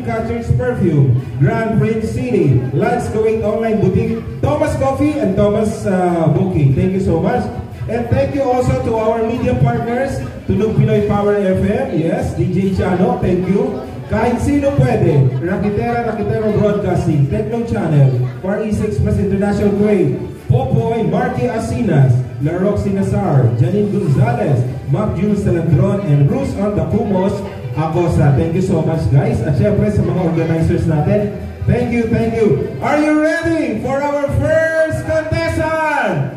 Catcher's Perfume, Grand Prince City, Lance Going Online Boutique, Thomas Coffee, and Thomas Booking. Thank you so much. And thank you also to our media partners, Tunog Pinoy Power FM, yes, DJ Chano, thank you. Kahit Sino Pwede, Rakitero Broadcasting, Techno Channel, Far East Express International Grade, Popoy, Marky Asinas, La Roxy Nazar, Janine Gonzalez, Mac Jules Salandron, and Bruce on the Pumos, Acosta. Thank you so much, guys. At syempre sa mga organizers natin, thank you, thank you. Are you ready for our first contestant?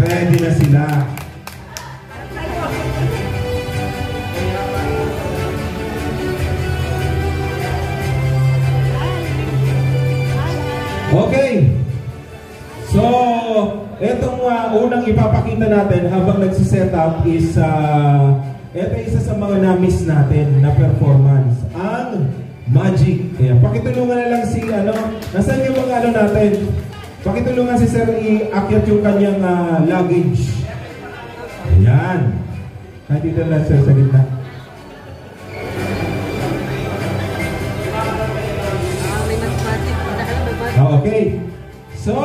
Ready na sila. Okay. So, itong unang ipapakita natin habang nagsiset up is ito isa sa mga na-miss natin na performance, ang Magic. Ayan. Pakitulungan na lang si nasaan yung mga natin? Pakitulungan si Sir i-akyat yung kanyang luggage. Ayan. Kahit dito lang Sir sa gitna. Okay. So,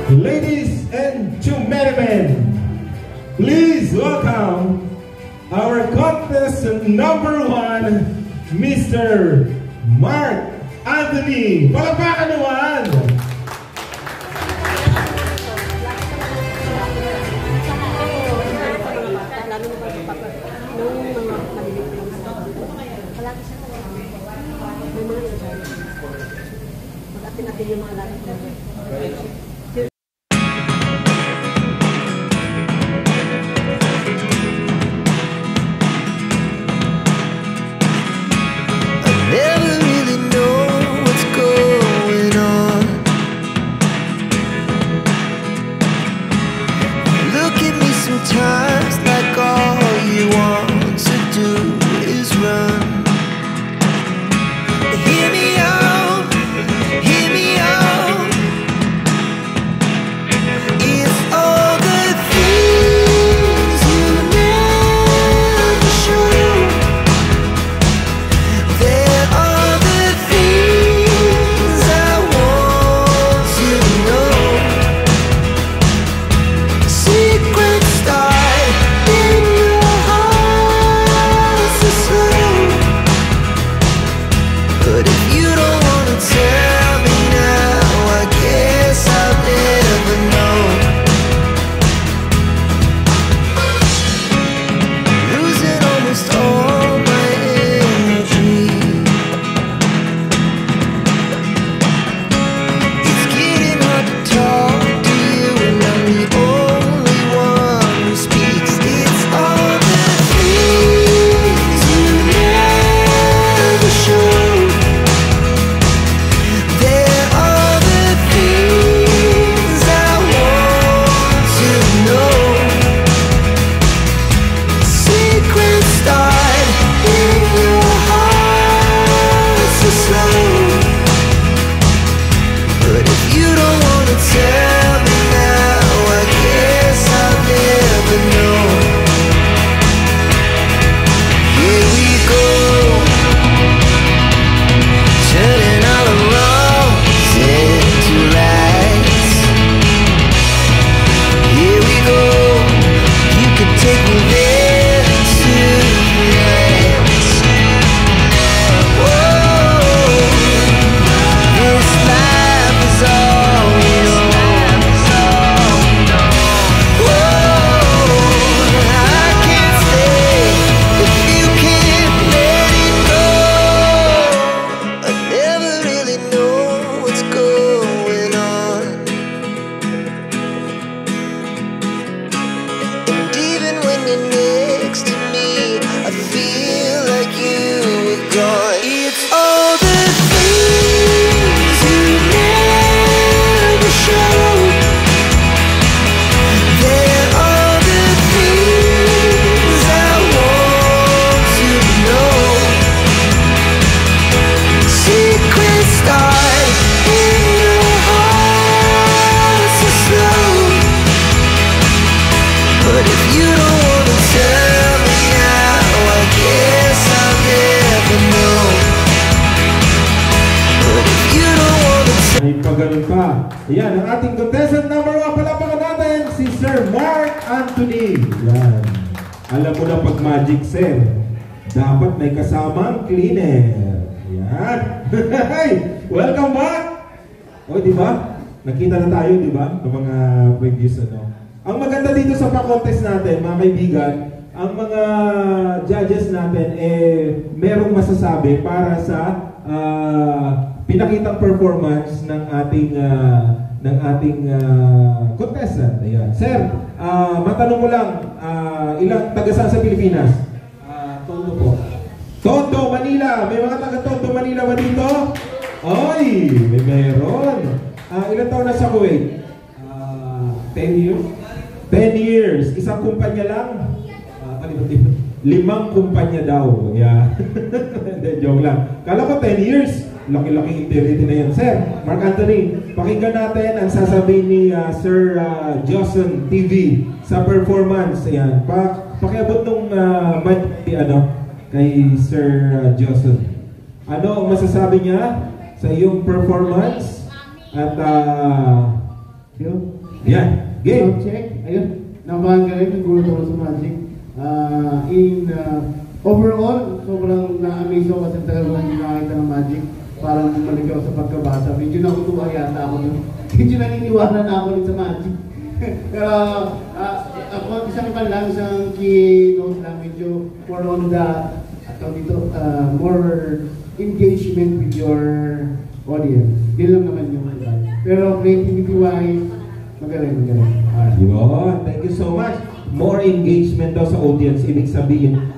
ladies and gentlemen, please welcome our contestant number 1, Mr. Mark Anthony. Palakpakan naman! pa ganun pa. Ayan, ang ating contestant number 1, palapakan natin, si Sir Mark Anthony. Ayan. Alam mo na pag magic, sir, dapat may kasamang cleaner. Ayan. Welcome back! O, di ba? Nakita na tayo, di ba? Ng mga previous ano. Ang maganda dito sa pa-contest natin, mga kaibigan, ang mga judges natin, merong masasabi para sa pinakitang performance ng ating contestant. Ayan. Sir, matanong mo lang, ilang taga-saan sa Pilipinas? Tondo po. Tondo, Manila. May mga taga-Tondo, Manila ba dito? Oy, may meron. Ilang taon na sa Kuwait? 10 years. 10 years. Isang kumpanya lang? 5 kumpanya daw. Yeah. Joke lang. Kala ko 10 years. Laki-laking integrity na yan. Sir, Mark Anthony, pakinggan natin ang sasabihin ni Sir Joson TV sa performance. Ayan. Pakiabot nung kay Sir Joson. Ano ang masasabi niya sa iyong performance? At Yun. yan. Game. Check. Ayun. Napakagaling ng gulo ko sa magic. Overall, sobrang na-amaze ako kasi talaga kung nakakita ng magic. Parang bumalik ako sa pagkabata. Medyo nakutuwa yata ako nun. Medyo naniniwala na ako sa magic. Pero ako, isang pa lang, isang keynote lang, medyo more on the, more engagement with your audience. Yun lang naman yung iba. Pero creativity-wise, magaling. Yun. Thank you so much. More engagement daw sa audience. Ibig sabihin,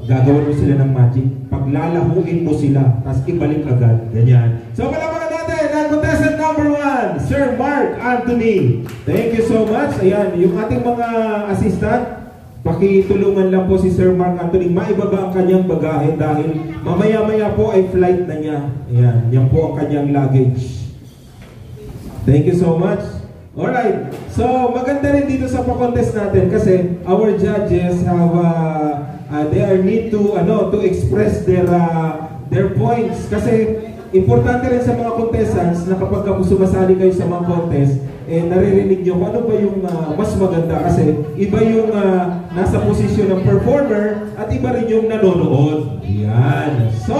gagawin mo sila ng magic, paglalahuin mo sila, tapos ibalik agad. Ganyan. So, palapakan natin ang contestant number 1, Sir Mark Anthony. Thank you so much. Ayan, yung ating mga assistant, pakitulungan lang po si Sir Mark Anthony maibaba ang kanyang bagahe dahil mamaya-maya po ay flight na niya. Ayan, yan po ang kanyang luggage. Thank you so much. Alright, so maganda rin dito sa pa-contest natin kasi our judges have they are need to express their points kasi importante rin sa mga contestants na kapag sumasali kayo sa mga contest, naririnig nyo kung ano ba yung mas maganda kasi iba yung nasa posisyon ng performer at iba rin yung nanonood. Yan. So,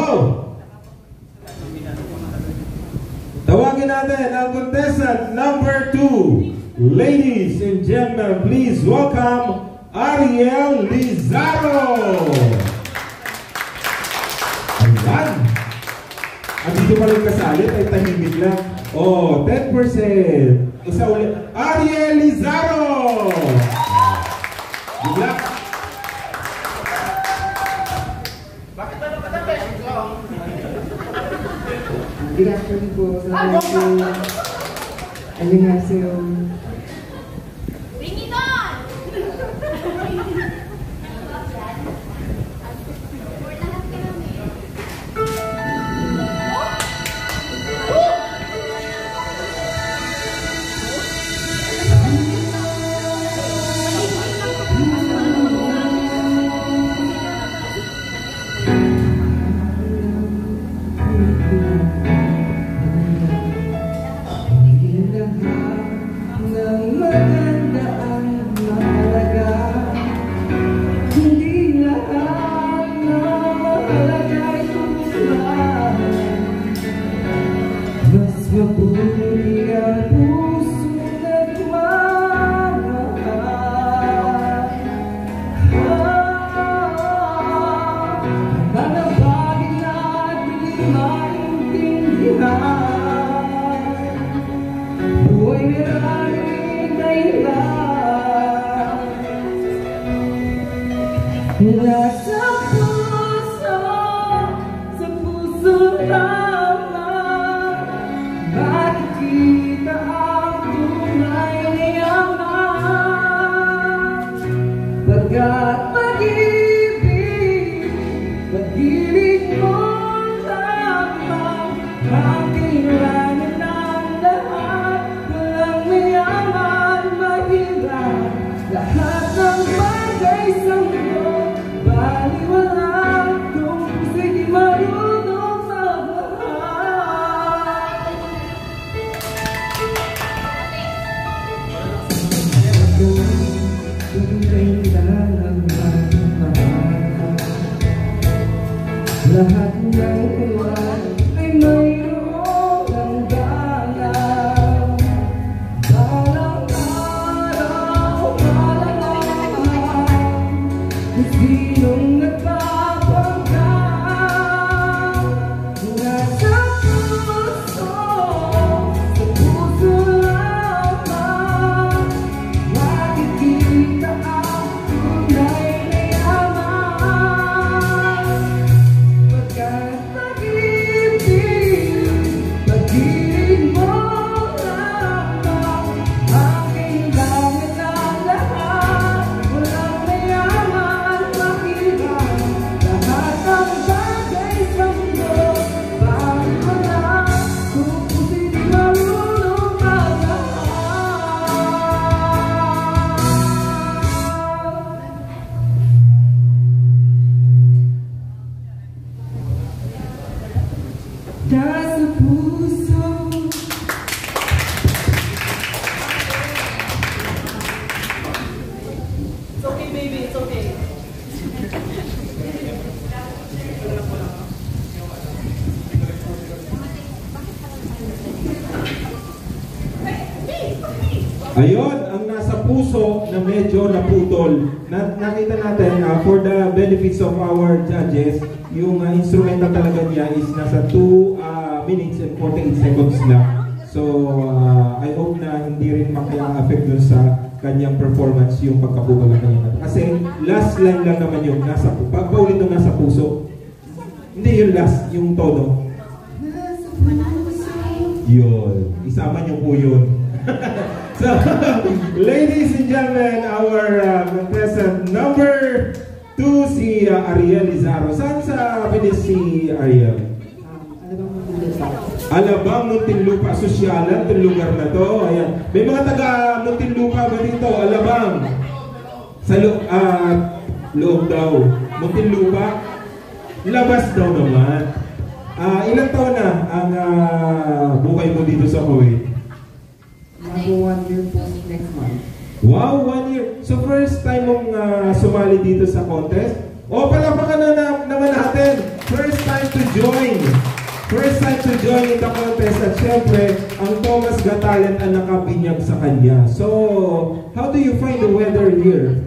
tawagin natin ang contestant number 2. Ladies and gentlemen, please welcome Ariel Lizaro. Ayan. At dito pa rin kasalit ay tahimik lang. 10%. Isa ulit. Ariel Lizaro. Good luck. Bakit ano ka na Good afternoon po. Salamat po. Annyeonghaseyo. Bring it on! Nasa puso lamang makikita ang tunay na yaman. Pagkat pag-ibig mo lamang ang kailangan ng lahat. Walang mayaman, mahirap, lahat ng bagay sa mundo baliwala kung sige marunong magmahal. Lahat ng buwan ay mayroong hangganan. Balang araw, balang araw, kung sinong nagpapanggap, nasa puso, sa puso lamang makikita ang tunay na yaman. Pagkat pag-ibig, pag-ibig mo lamang, aking langit ang lahat. Walang mayaman, mahirap, lahat ang bagay sa mundo. Bakit mo na kung puso'y di marunong magmahal? Nasa puso. It's okay, baby. It's okay. Ayun, ang nasa puso na medyo naputol. Nakita natin, for the benefits of our judges, yung instrumental talaga niya is nasa 2 minutes and 48 seconds lang. So, I hope na hindi rin makaya-affect dun sa kanyang performance yung pagkabugal ng kanyang kanta. Kasi last line lang naman yung nasa, pagpaulit ng nasa puso, hindi yung last, yung tono. Yun, isama niyo po yun. So, ladies and gentlemen, our contestant number 2, si Ariel Lizarro. Saan sa Pinis si Ariel? Alabang, Muntinlupa, Sosyalan, itong lugar na to. Ayan. May mga taga Muntinlupa ba dito? Alabang. Sa loob daw. Muntinlupa, labas daw naman. Ilang taon na ang buhay mo dito sa Kuwait? Mag 1 year po next month. Wow, 1 year. So first time mong sumali dito sa contest? O, palapakan na naman natin. First time to join. First time to join in the contest. At syempre, ang Thomas Got Talent ang nakabinyag sa kanya. So, how do you find the weather here?